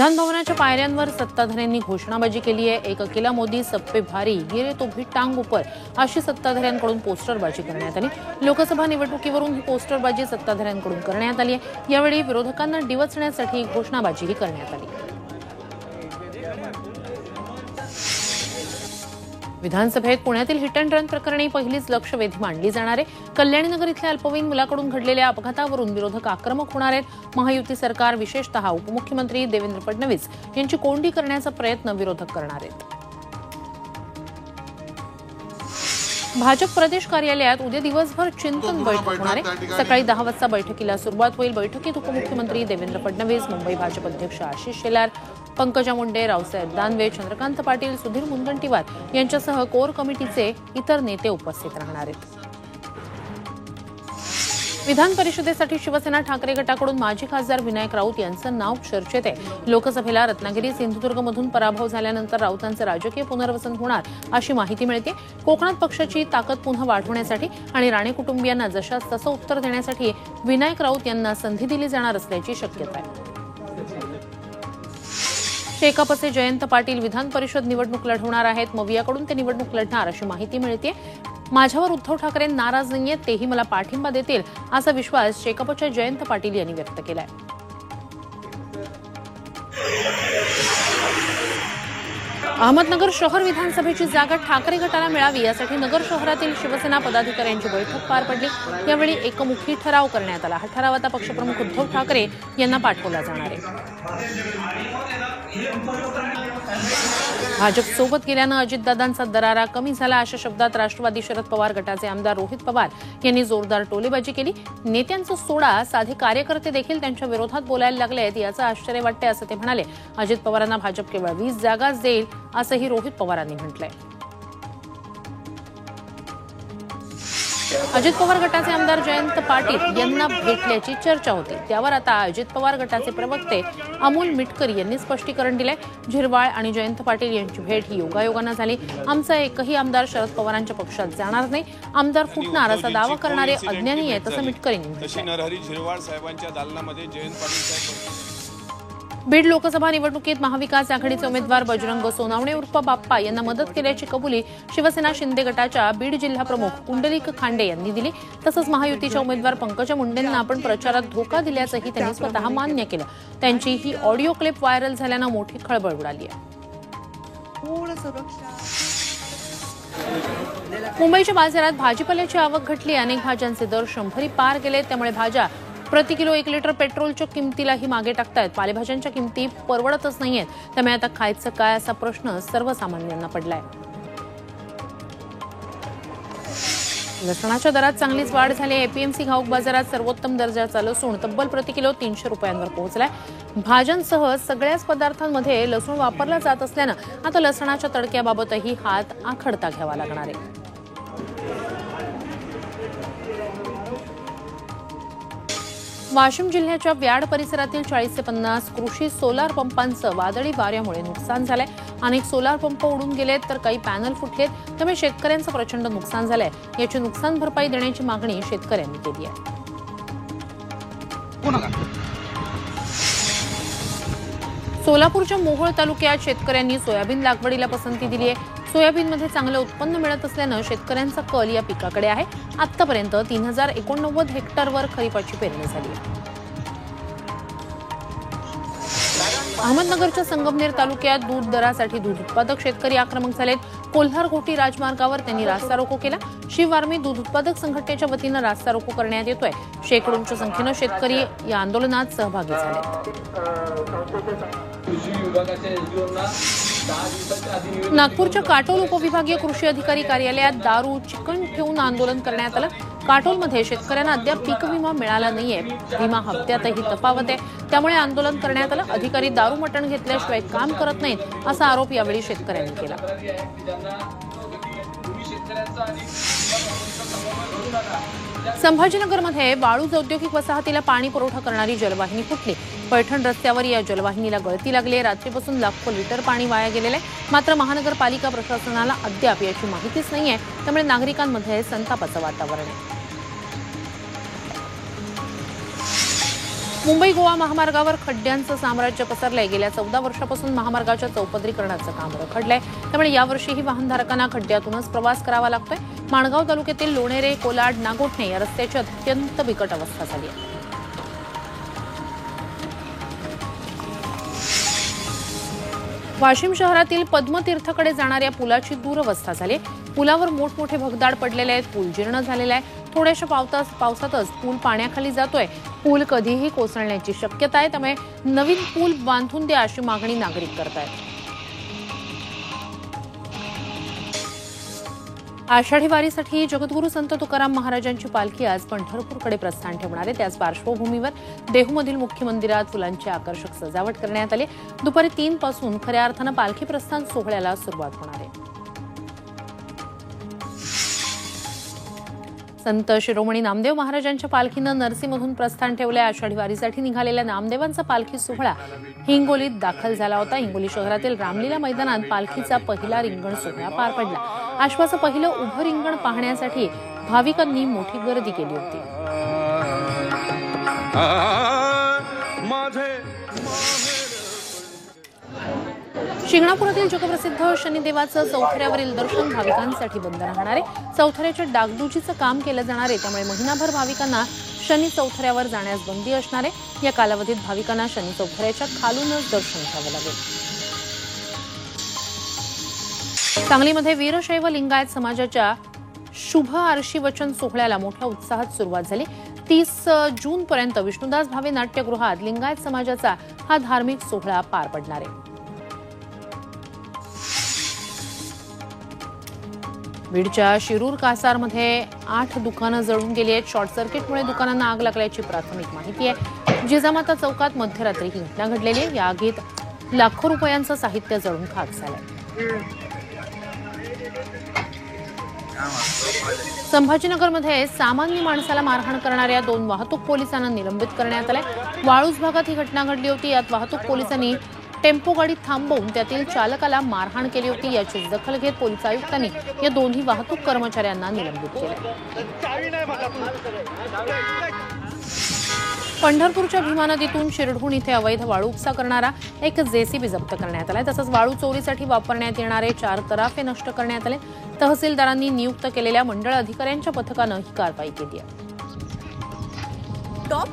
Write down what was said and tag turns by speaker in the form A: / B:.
A: विधान भवनाच्या पायऱ्यांवर सत्ताधाऱ्यांनी घोषणाबाजी केली आहे। एक अकेला मोदी सब पे भारी, गिरे तो भी टांग ऊपर अशी सत्ताधाऱ्यांकडून पोस्टरबाजी करण्यात आली। लोकसभा निवडणुकीवरून ही पोस्टरबाजी सत्ताधाऱ्यांकडून करण्यात आली आहे। यावेळी विरोधकांना डिवचण्यासाठी घोषणाबाजीही करण्यात आली। विधानसभेत पुण्यातील हिट अँड रन प्रकरणी पहिलीच लक्षवेधी मांडली जाणार आहे। कल्याणीनगर इथल्या अल्पवयीन मुलाकडून घडलेल्या अपघातावरून विरोधक आक्रमक होणार आहेत। महायुती सरकार विशेषतः उपमुख्यमंत्री देवेंद्र फडणवीस यांची कोंडी करण्याचा प्रयत्न विरोधक करणार आहेत। भाजप प्रदेश कार्यालयात उद्या दिवसभर चिंतन बैठक होणार आहे। सकाळी 10 वाजता बैठकीला सुरुवात होईल। बैठकीत उपमुख्यमंत्री देवेंद्र फडणवीस, मुंबई भाजप अध्यक्ष आशिष शेलार, पंकजा मुंडे, रावसाहेब दानवे, चंद्रकांत पाटील, सुधीर मुनगंटीवार यांच्यासह कोर कमिटीचे इतर नेते उपस्थित राहणार आहेत। विधान परिषदेसाठी शिवसेना ठाकरे गटाकडून माजी खासदार विनायक राऊत यांचं नाव चर्चेत आहे। लोकसभेला रत्नागिरी, सिंधुदुर्गमधून पराभव झाल्यानंतर राऊतांचं राजकीय पुनर्वसन होणार अशी माहिती मिळते। कोकणात पक्षाची ताकद पुन्हा वाढवण्यासाठी आणि राणे कुटुंबियांना जशास तसं उत्तर देण्यासाठी विनायक राऊत यांना संधी दिली जाणार असल्याची शक्यता आहे। शेकापचे जयंत पाटील विधान परिषद निवडणूक लढवणार आहेत। मवियाकडून ते निवडणूक लढणार अशी माहिती मिळते। माझ्यावर उद्धव ठाकरे नाराज नाहीयेत, तेही मला पाठिंबा देतील असा विश्वास शेकापच्या जयंत पाटील यांनी व्यक्त केलाय। अहमदनगर शहर विधानसभेची जागा ठाकरे गटाला मिळावी यासाठी नगर शहरातील शिवसेना पदाधिकाऱ्यांची बैठक पार पडली। यावेळी एकमुखी ठराव करण्यात आला। हा ठराव आता पक्षप्रमुख उद्धव ठाकरे यांना पाठवला जाणार आहे। भाजप सोबत गेल्यानं अजितदादांचा दरारा कमी झाला अशा शब्दात राष्ट्रवादी शरद पवार गटाचे आमदार रोहित पवार यांनी जोरदार टोलेबाजी केली। नेत्यांचं सोडा, साधे कार्यकर्ते देखील त्यांच्या विरोधात बोलायला लागले आहेत याचं आश्चर्य वाटते असं ते म्हणाले। अजित पवारांना भाजप केवळ 20 जागाच देईल असंही रोहित पवारांनी म्हटलंय। अजित पवार गटाचे आमदार जयंत पाटील यांना भेटल्याची चर्चा होती। त्यावर आता अजित पवार गटाचे प्रवक्ते अमोल मिटकरी यांनी स्पष्टीकरण दिलंय। झिरवाळ आणि जयंत पाटील यांची भेट ही योगायोगानं झाली। आमचा एकही आमदार शरद पवारांच्या पक्षात जाणार नाही, आमदार फुटणार असा दावा करणारे अज्ञानी आहेत असं मिटकरींनी म्हटलंय। बीड लोकसभा निवडणुकीत महाविकास आघाडीचे उमेदवार बजरंग सोनावणे उर्फ बाप्पा यांना मदत केल्याची कबुली शिवसेना शिंदे गटाच्या बीड जिल्हा प्रमुख पुंडलिक खांडे यांनी दिली। तसंच महायुतीच्या उमेदवार पंकजा मुंडेंना आपण प्रचारात धोका दिल्याचंही त्यांनी स्वतः मान्य केलं। त्यांची ही ऑडिओ क्लिप व्हायरल झाल्यानं मोठी खळबळ उडाली आहे। मुंबईच्या बाजारात भाजीपाल्याची आवक घटली। अनेक भाज्यांचे दर 100 पार गेले। त्यामुळे भाज्या प्रति किलो 1 लिटर पेट्रोलच्या किमतीलाही मागे टाकतायत। पालेभाज्यांच्या किमती परवडतच नाहीयेत। त्यामुळे आता खायचं काय असा प्रश्न सर्वसामान्यांना पडलाय। लसणाच्या दरात चांगलीच वाढ झाली आहे। एपीएमसी घाऊक बाजारात सर्वोत्तम दर्जाचा लसूण तब्बल प्रति किलो 300 रुपयांवर पोहोचलाय। भाज्यांसह सगळ्याच पदार्थांमध्ये लसूण वापरला जात असल्यानं आता लसणाच्या तडक्याबाबतही हात आखडता घ्यावा लागणार आहे। वाशिम जिल्ह्याच्या व्याड परिसरातील 40 ते 50 कृषी सोलार पंपांचं वादळी वाऱ्यामुळे नुकसान झालंय। अनेक सोलार पंप उडून गेलेत तर काही पॅनल फुटलेत। त्यामुळे शेतकऱ्यांचं प्रचंड नुकसान झालंय। याची नुकसान भरपाई देण्याची मागणी शेतकऱ्यांनी केली आहे। सोलापूरच्या मोहोळ तालुक्यात शेतकऱ्यांनी सोयाबीन लागवडीला पसंती दिली आहे। सोयाबीनमध्ये चांगलं उत्पन्न मिळत असल्यानं शेतकऱ्यांचा कल या पिकाकडे आहे। आतापर्यंत 3089 हेक्टरवर खरीपाची पेरणी झाली आहे। अहमदनगरच्या संगमनेर तालुक्यात दूध दरासाठी दूध उत्पादक शेतकरी आक्रमक झालेत। कोल्हार घोटी राजमार्गावर त्यांनी रास्ता रोको केला। शिवआर्मी दूध उत्पादक संघटनेच्या वतीनं रास्ता रोको करण्यात येतोय। शेकडोंच्या संख्येनं शेतकरी या आंदोलनात सहभागी झाले। नागपूरच्या काटोल उपविभागीय कृषी अधिकारी कार्यालयात दारू, चिकन ठेवून आंदोलन करण्यात आलं। काटोलमध्ये शेतकऱ्यांना अद्याप पीक विमा मिळाला नाहीये। विमा हप्त्यातही तफावत आहे। त्यामुळे आंदोलन करण्यात आलं। अधिकारी दारू मटण घेतल्याशिवाय काम करत नाहीत असा आरोप यावेळी शेतकऱ्यांनी केला। संभाजीनगरमध्ये वाळूज औद्योगिक वसाहतीला पाणी पुरवठा करणारी जलवाहिनी फुटली। पैठण रस्त्यावर या जलवाहिनीला गळती लागली। रात्रीपासून लाखो लिटर पाणी वाया गेलेलं आहे। मात्र महानगरपालिका प्रशासनाला अद्याप याची माहितीच नाहीये। त्यामुळे नागरिकांमध्ये संतापाचं वातावरण आहे। मुंबई गोवा महामार्गावर खड्ड्यांचं साम्राज्य पसरलंय। गेल्या 14 वर्षापासून महामार्गाच्या चौपदरीकरणाचं काम रखडलंय, त्यामुळे यावर्षीही वाहनधारकांना खड्ड्यातूनच प्रवास करावा लागतोय। माणगाव तालुक्यातील लोणेरे, कोलाड, नागोठणे या रस्त्याची अत्यंत बिकट अवस्था झाली आहे। वाशिम शहरातील पद्मतीर्थकडे जाणाऱ्या पुलाची दुरवस्था झाली। पुलावर मोठमोठे भगदाड पडलेले आहेत, पूल जीर्ण झालेला आहे। थोड्याशा पावसातच पूल पाण्याखाली जातोय। पूल कधीही कोसळण्याची शक्यता आहे, त्यामुळे नवीन पूल बांधून द्या अशी मागणी नागरिक करतायत। आषाढी वारीसाठी जगद्गुरू संत तुकाराम महाराजांची पालखी आज पंढरपूरकडे प्रस्थान ठेवणार आहे। त्याच पार्श्वभूमीवर देहूमधील मुख्य मंदिरात फुलांची आकर्षक सजावट करण्यात आली। दुपारी 3 पासून खऱ्या अर्थानं पालखी प्रस्थान सोहळ्याला सुरुवात होणार आहे। संत शिरोमणी नामदेव महाराजांच्या पालखीनं नरसीमधून प्रस्थान ठेवले। आषाढी वारीसाठी निघालेल्या नामदेवांचा पालखी सोहळा हिंगोलीत दाखल झाला होता। हिंगोली शहरातील रामलीला मैदानात पालखीचा पहिला रिंगण सोहळा पार पडला। आश्वाचं पहिलं उभं रिंगण पाहण्यासाठी भाविकांनी मोठी गर्दी केली होती। शिंगणापुरातील जगप्रसिद्ध शनिदेवाचं चौथऱ्यावरील दर्शन भाविकांसाठी बंद राहणार आहे। चौथऱ्याच्या डागडुजीचं काम केलं जाणार आहे, त्यामुळे महिनाभर भाविकांना शनी चौथऱ्यावर जाण्यास बंदी असणार आहे। या कालावधीत भाविकांना शनी चौथऱ्याच्या खालूनच दर्शन घ्यावं लागेल। सांगलीमध्ये वीरशैव लिंगायत समाजाच्या शुभ आरशी वचन सोहळ्याला मोठ्या उत्साहात सुरुवात झाली। 30 जूनपर्यंत विष्णुदास भावे नाट्यगृहात लिंगायत समाजाचा हा धार्मिक सोहळा पार पडणार आहे। बीडच्या शिरूर कासारमध्ये 8 दुकानं जळून गेली आहेत। शॉर्ट सर्किटमुळे दुकानांना आग लागल्याची प्राथमिक माहिती आहे। जिजामाता चौकात मध्यरात्री ही घटना घडलेली आहे। या आगीत लाखो रुपयांचं साहित्य जळून खाक झालंय। संभाजीनगरमध्ये सामान्य माणसाला मारहाण करणाऱ्या 2 वाहतूक पोलिसांना निलंबित करण्यात आलंय। वाळूज भागात ही घटना घडली होती। यात वाहतूक पोलिसांनी टेम्पो गाडी थांबवून त्यातील चालकाला मारहाण केली होती। याची दखल घेत पोलीस आयुक्तांनी या दोन्ही वाहतूक कर्मचाऱ्यांना निलंबित केले। पंढरपूरच्या भीमा नदीतून शिरढोण इथे अवैध वाळू उपसा करणारा एक जेसीबी जप्त करण्यात आलाय। तसंच वाळू चोरीसाठी वापरण्यात येणारे 4 तराफे नष्ट करण्यात आले। तहसीलदारांनी नियुक्त केलेल्या मंडळ अधिकाऱ्यांच्या पथकानं ही कारवाई केली आहे।
B: टॉप